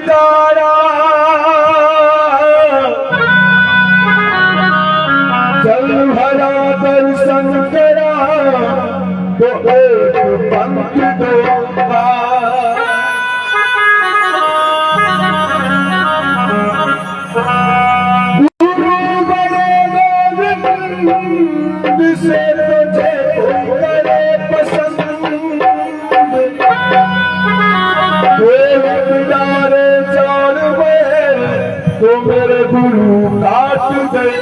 तारा चल भरा दर्शन करा तो एक पंख दो से तुझे करे पसंद डारे चार में तो मेरे गुरु काट गए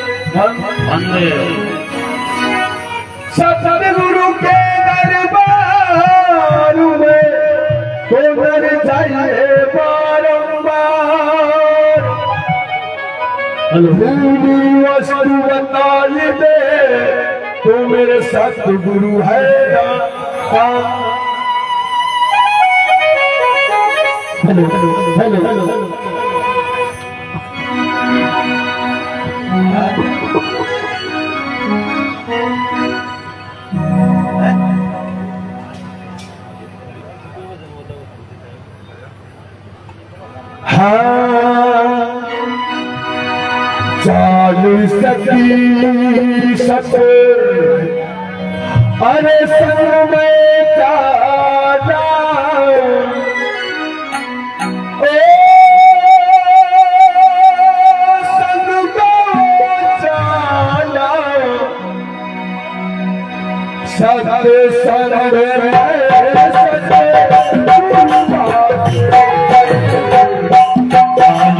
सतगुरु के दरबार में तो डर जाइए बारंबार वस्तु बताई दे तो मेरे सतगुरु है हेलो हेलो हेलो हाँ चालू सकी सको अरे संग में क्या संग को चाला सत्य शरण Hey!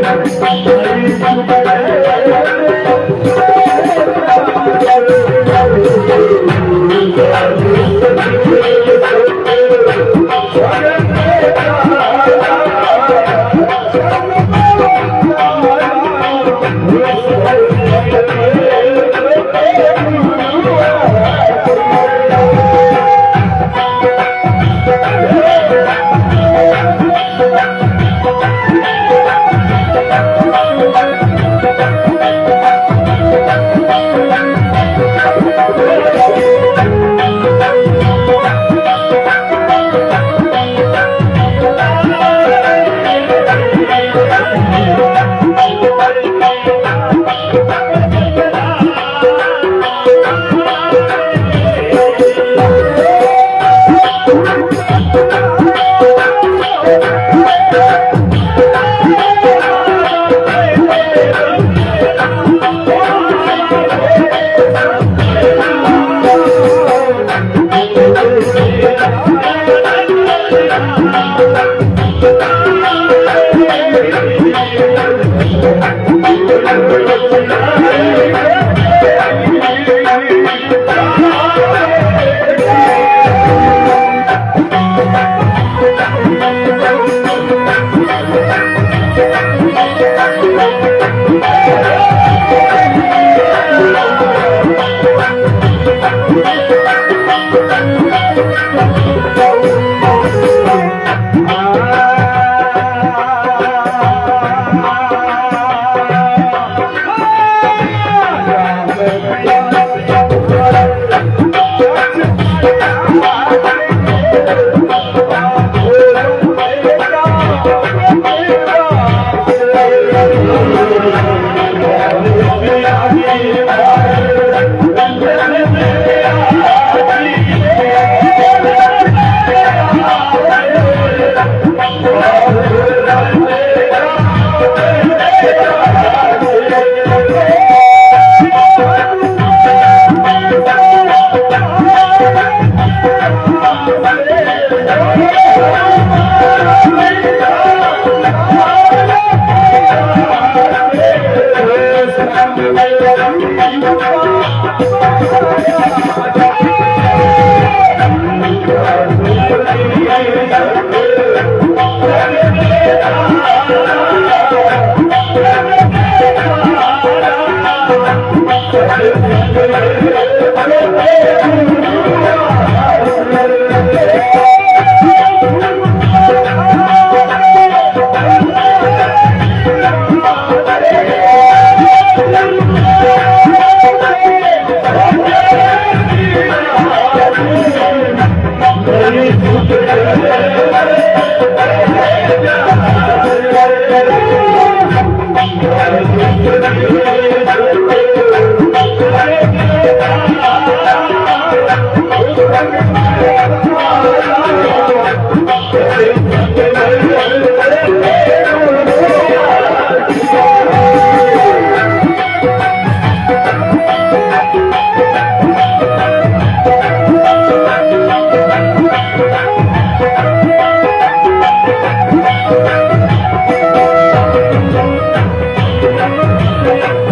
Thank you.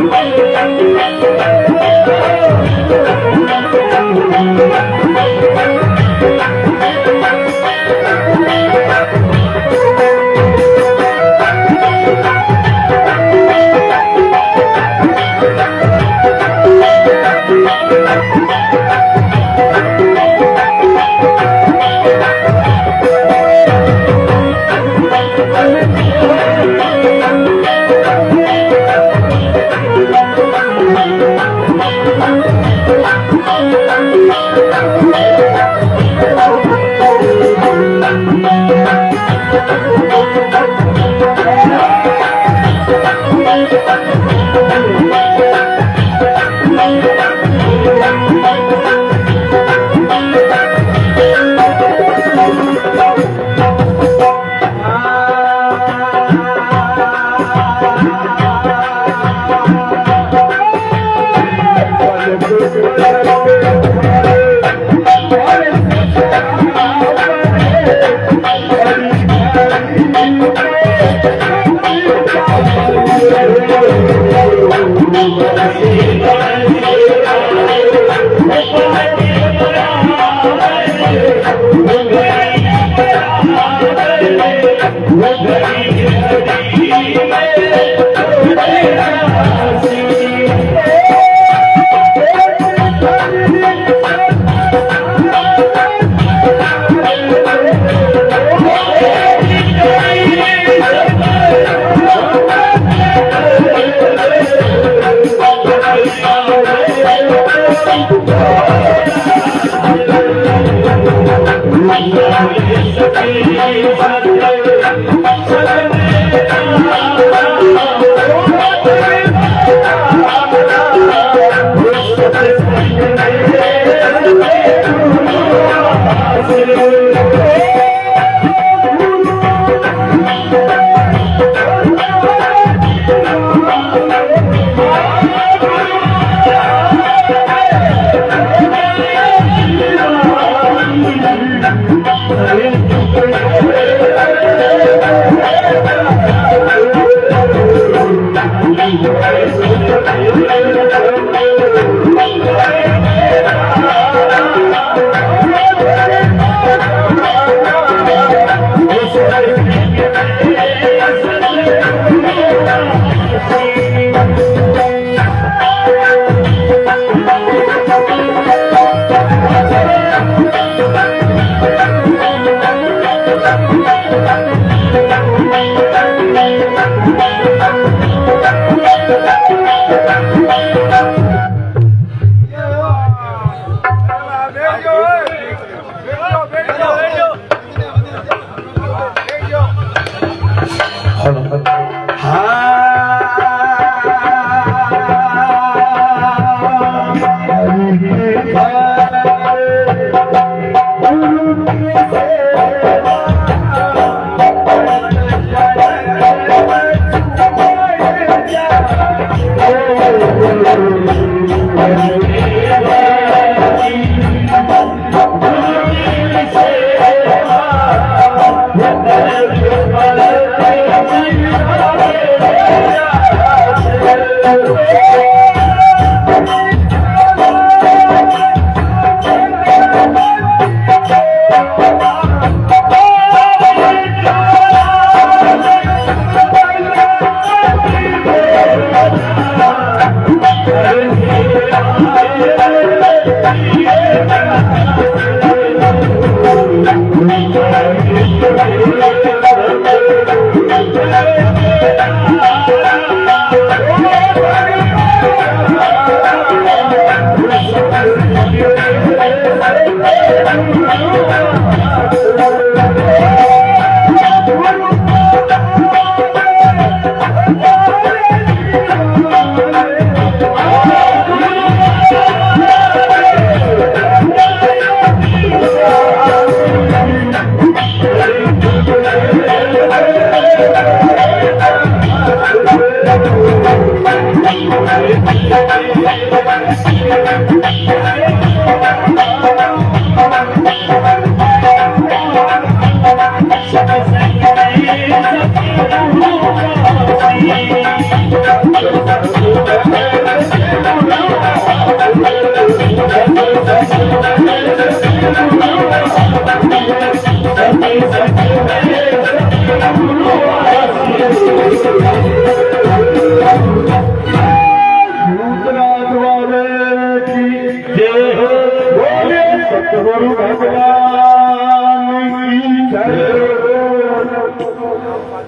सतगुरु भगवान की जय।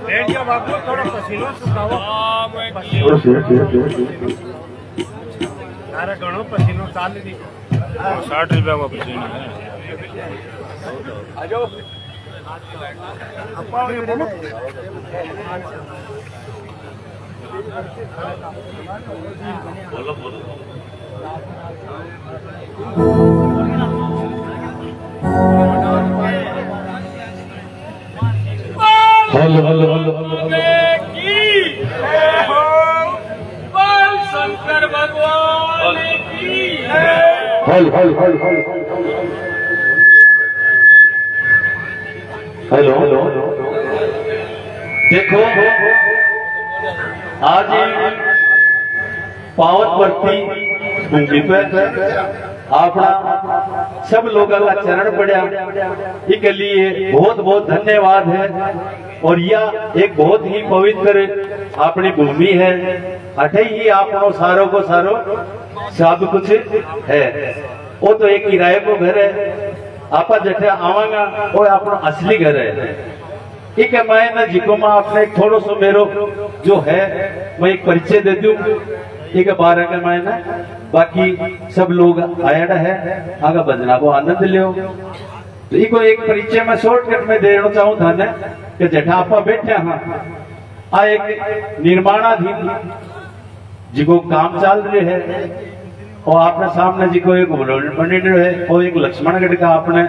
रेडियो बाबू थोड़ा पसीनो सुखाओ। तारा घणो पसीनो चाली दी 60 रुपया में पसीनो है। आजो अपा ये बोलो बोलो बोलो हेलो हेलो हेलो शंकर भगवान की हेलो हेलो हेलो हेलो देखो आज पावन प्रति भूमि पर अपना सब लोगों का चरण पड़ा इसके लिए बहुत बहुत धन्यवाद है। और यह एक बहुत ही पवित्र अपनी भूमि है। अठे ही आप सारों को सारो सब कुछ है। वो तो एक किराए को घर है। आप जठे आवांगा वो अपना असली घर है। ठीक है, मैं ना जिको मैं अपने थोड़ा सो मेरो जो है मैं एक परिचय दे दूं। ठीक है, बारह का मैं ना बाकी सब लोग आया है आगे भजना को आनंद लियो। तो इको एक परिचय में शॉर्टकट में देना चाहूं था ने कि जठा आपा बैठे हाँ आ एक निर्माणाधीन जिको काम चल रहे है और आपने सामने जिको एक बनी है वो एक लक्ष्मणगढ़ का आपने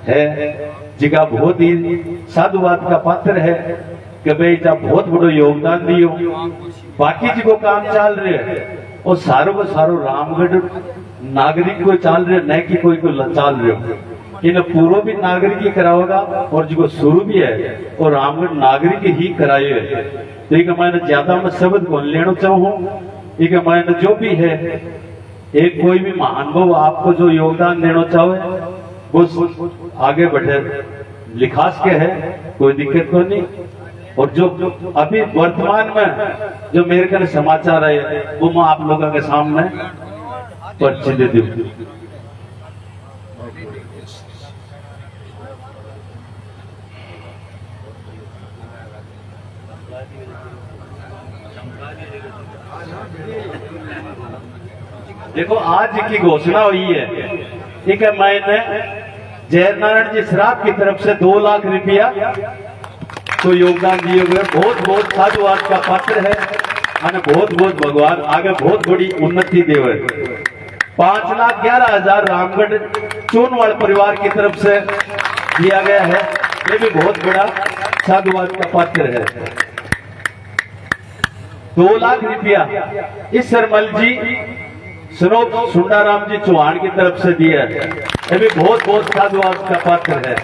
है जिका बहुत ही साधुवाद का पात्र है कि भाई जब बहुत बड़ो योगदान दियो। बाकी जिको काम चल रहे है वो सारो को सारो रामगढ़ नागरिक को चल रहे न कि कोई को चल रहे हो। इन पूर्व भी नागरिक ही कराओगा और जो शुरू भी है वो रामगढ़ नागरिक ही कराए है। तो एक मैंने ज्यादा मैं शब्द को लेना चाहूँ। एक मैंने जो भी है एक कोई भी महानुभव आपको जो योगदान देना चाहे वो आगे बढ़े लिखास के है, कोई दिक्कत तो नहीं। और जो अभी वर्तमान में जो मेरे का समाचार है वो मैं आप लोगों के सामने परिचय दे दूं। देखो आज की घोषणा हुई है, ठीक है, मैंने जयनारायण जी श्राप की तरफ से 2 लाख रुपया तो योगदान दिए हुए, बहुत बहुत साधुवाद का पात्र है और बहुत बहुत भगवान आगे बहुत बड़ी उन्नति देवे। 5,11,000 रामगढ़ चूनवाड़ परिवार की तरफ से दिया गया है, ये भी बहुत बड़ा साधुवाद का पात्र है। 2 लाख रुपया इस सरमल जी सनोप सुंडाराम जी चौहान की तरफ से दिया है, ये भी बहुत बहुत साधुवाद का पात्र है।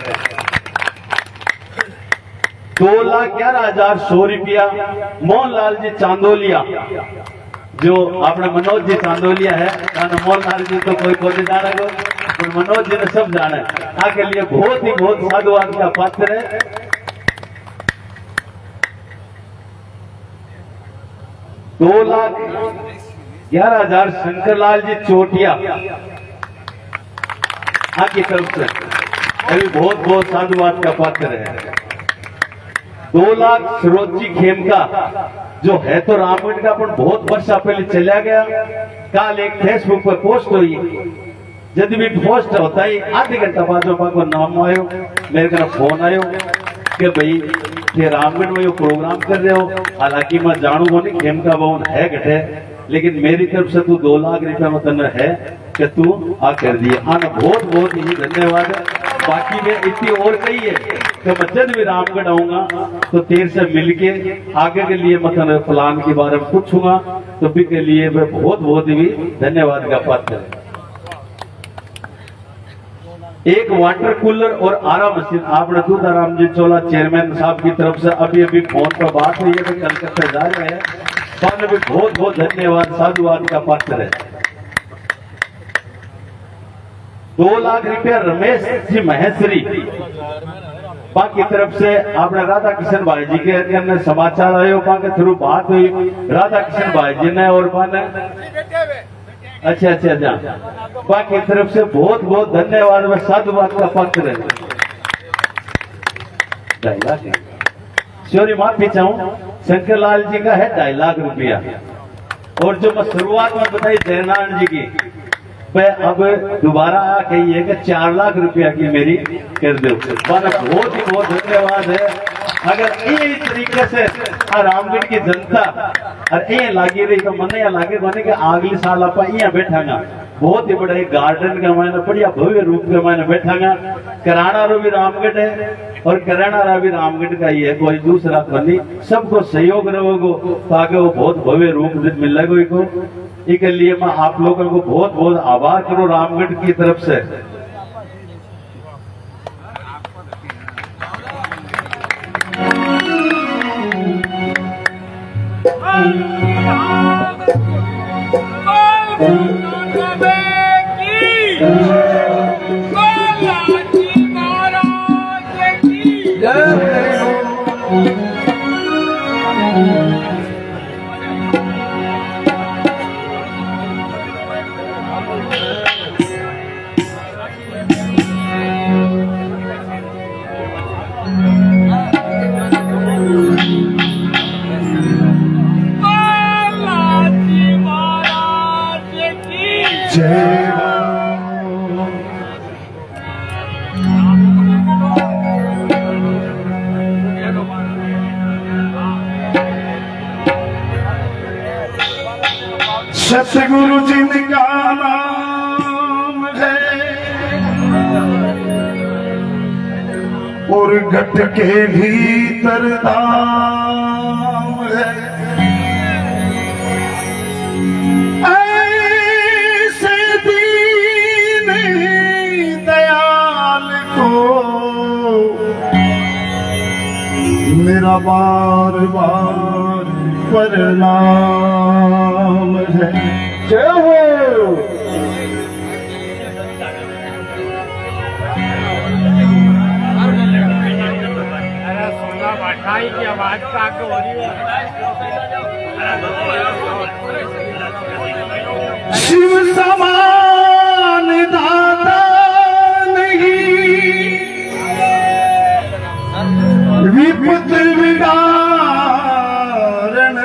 2,11,100 रुपया मोहनलाल जी चांदोलिया, जो अपने मनोज जी चांदोलिया है, मोहनलाल जी तो कोई नहीं जाने को, मनोज जी ने सब जाने, आके लिए बहुत ही बहुत साधुवाद का पात्र है। 2,11,000 शंकरलाल जी चोटिया की तरफ से, ये भी बहुत बहुत साधुवाद का पात्र है। 2 लाख सरोज जी खेमका, जो है तो रामगढ़ का, पर बहुत वर्षा पहले चला गया। कल एक फेसबुक पर पोस्ट हुई, जब भी पोस्ट होता है आधे घंटा बाद को नाम आयो, मेरे का फोन आयो कि भाई ये रामगढ़ में यो प्रोग्राम कर रहे हो, हालांकि मैं जानू नहीं खेमका भवन है घटे, लेकिन मेरी तरफ से तू 2 लाख रुपया मतलब है कि तू आ कर दिए, आना बहुत बहुत ही धन्यवाद है। बाकी में इतनी और कही है कि मैं जब भी रामगढ़ आऊंगा तो तेरे से मिलके आगे के लिए मतलब प्लान के बारे में पूछूंगा, तो भी के लिए मैं बहुत बहुत ही धन्यवाद का पात्र है। एक वाटर कूलर और आरा मशीन आपने दूधाराम जी चोला चेयरमैन साहब की तरफ से अभी अभी फोन पर बात हुई है, तो कलकत्ता जा रहे हैं, तो भी बहुत बहुत धन्यवाद, साधुवाद का पात्र है। 2 लाख रुपया रमेश जी महेश्वरी की तरफ से आपने राधा किशन भाई जी के समाचार आयो के थ्रू बात हुई, राधा किशन भाई जी ने और अच्छा की तरफ से बहुत बहुत धन्यवाद व साधुवाद का पात्र है। सॉरी माफी चाहूं, शंकरलाल जी का है 2.5 लाख रुपया, और जो मैं शुरुआत में बताई जयनारायण जी की, मैं अब दोबारा कही है कि 4 लाख रुपया की मेरी कर दो, बहुत ही बहुत धन्यवाद है। अगर यही तरीके से रामगढ़ की जनता और ये लागी रही तो मन या लागे बने कि अगले साल आप यहाँ बैठांगा, बहुत ही बड़ा एक गार्डन का मैंने बढ़िया भव्य रूप में मैंने बैठांगा। कराना रो भी रामगढ़ है और कराना भी रामगढ़ का ही है, कोई दूसरा बनी, सबको सहयोग रहोगो तो आगे वो बहुत भव्य रूप मिलेगा को। इसके लिए मैं आप लोगों को बहुत बहुत आभार करूं रामगढ़ की तरफ से। सतगुरु जिनका नाम है और घट के भीतर दाम है, ऐसे दीन दयाल को मेरा बार बार प्रणाम है। जय हो। की आवाज का हो रही है। शिव समान दाता नहीं, विपत विदारण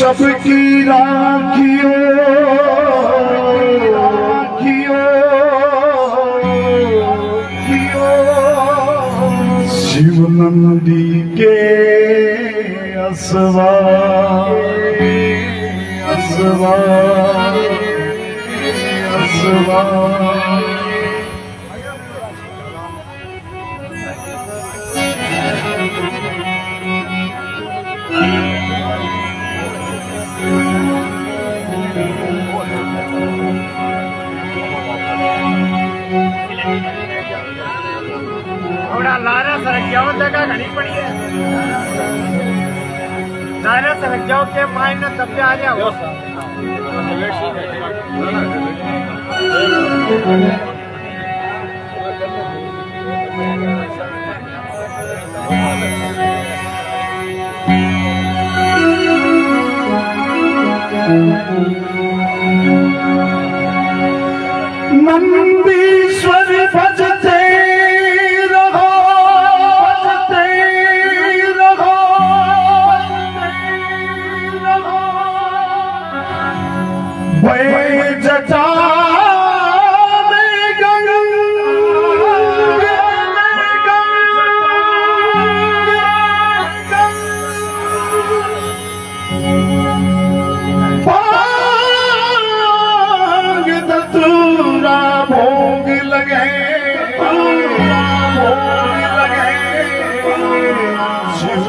सबकी राखियो राखियो शिव नंदी के असवा असवा असवा लारा सरक जाओ जगह घनी पड़ी है लारा सरक जाओ के माइन न तब पे आ जाओ नंदीश्वर भजते जटा में पांग दतूरा भोग लगे शिव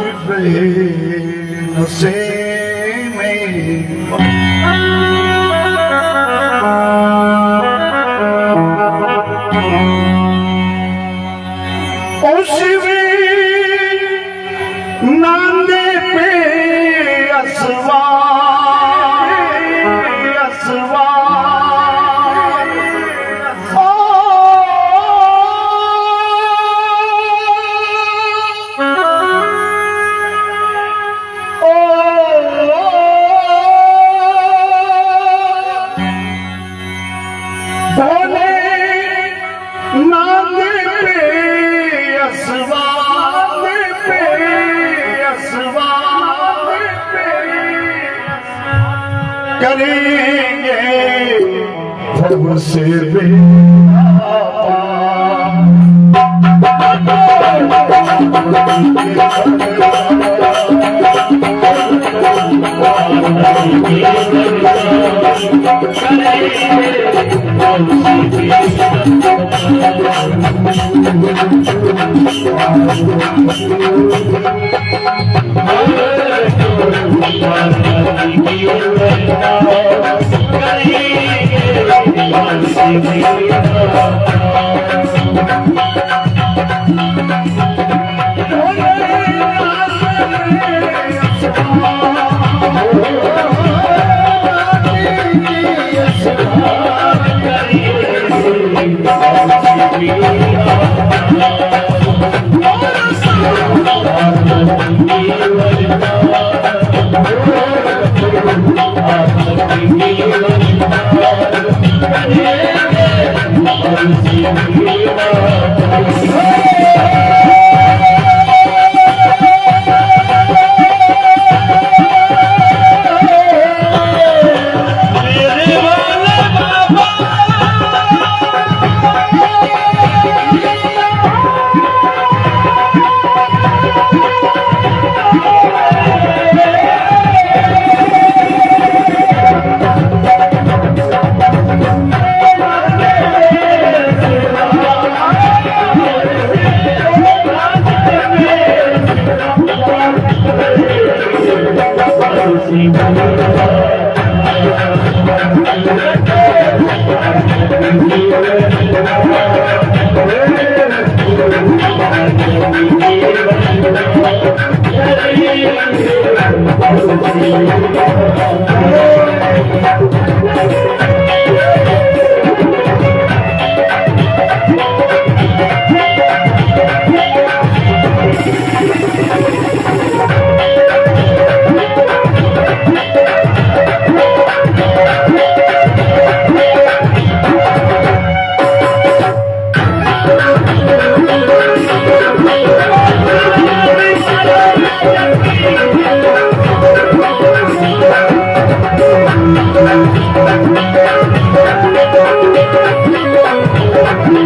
नशे में शिवी नांदे पे असवा असवा भोले नांदे पे असवा करेंगे भव से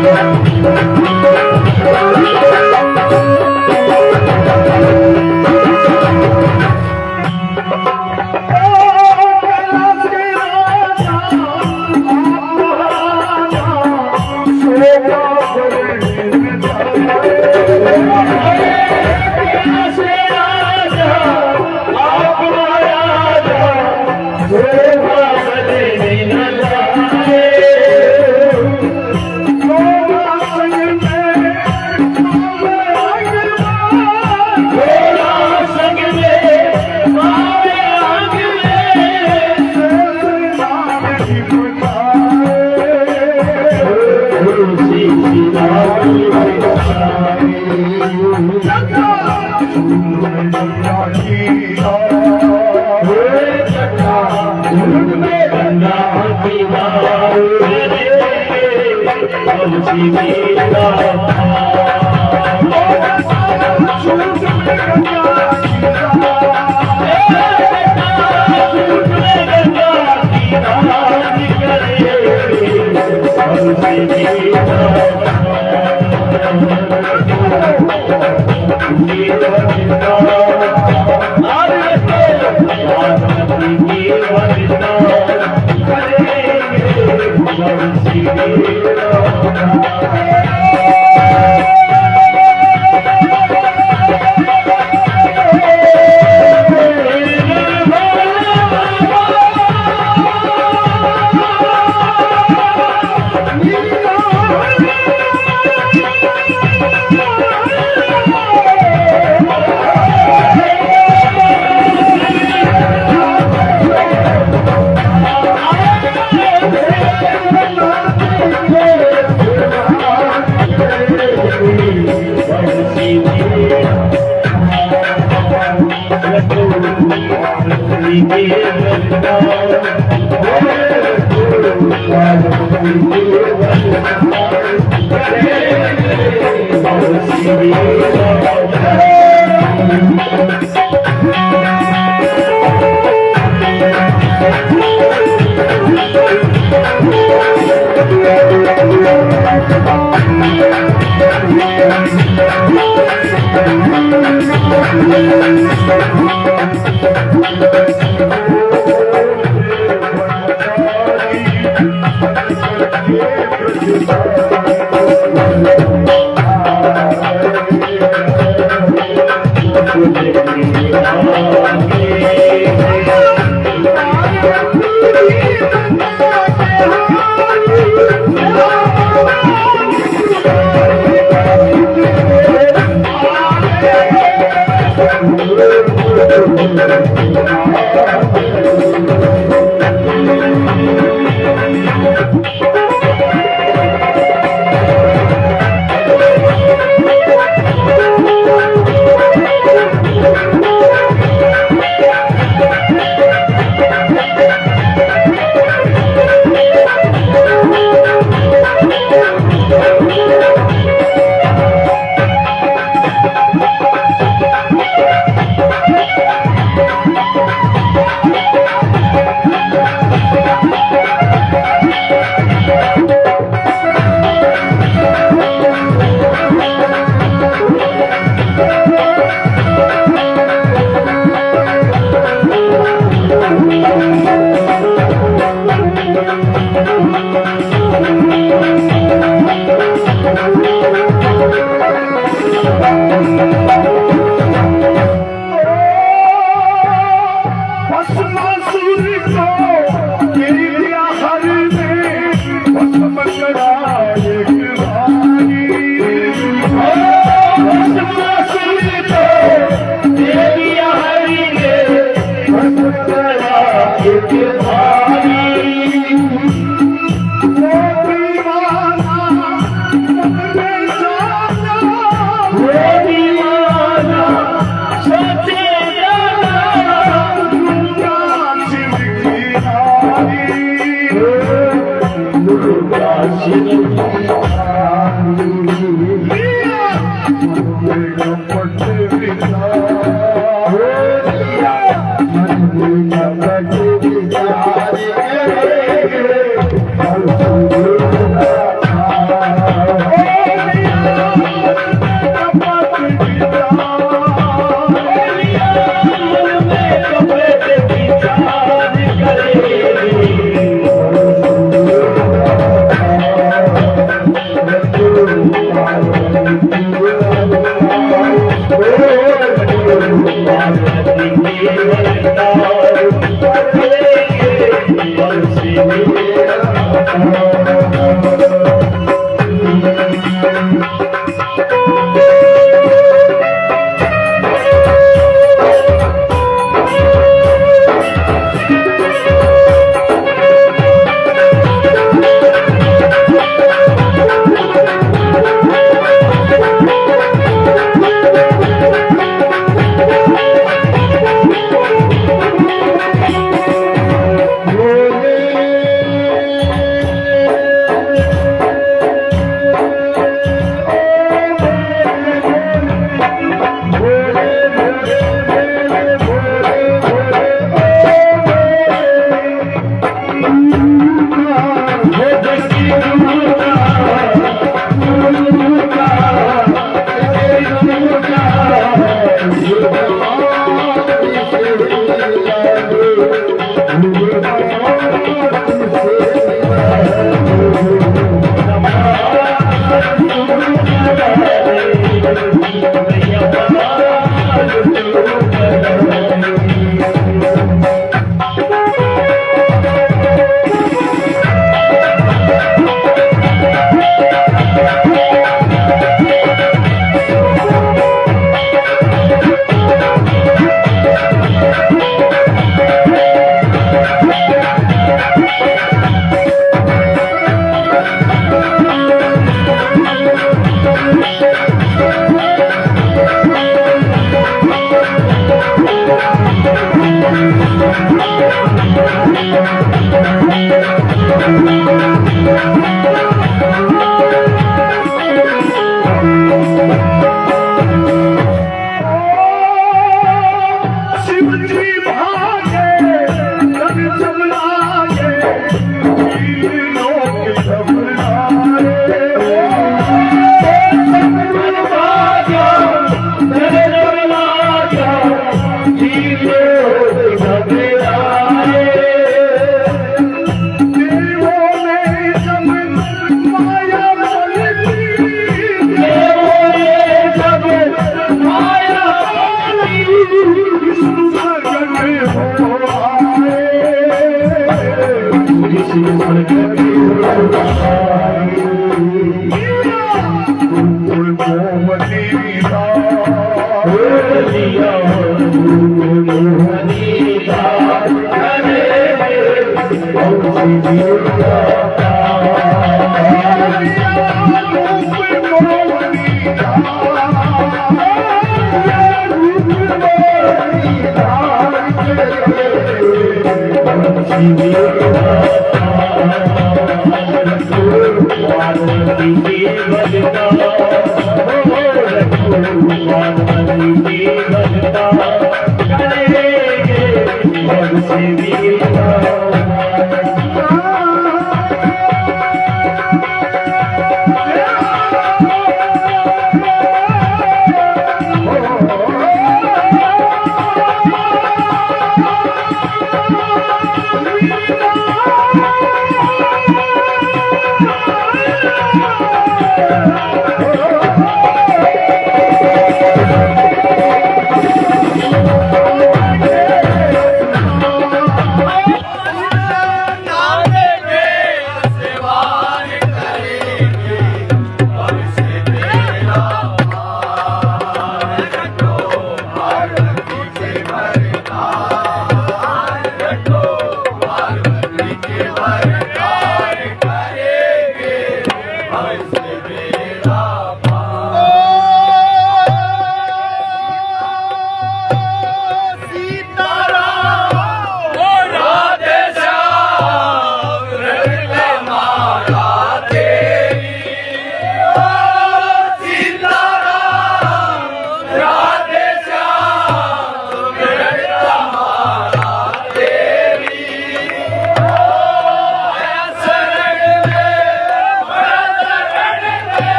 Oh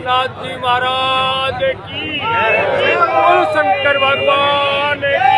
नाथ जी महाराज की, बोल शंकर भगवान की।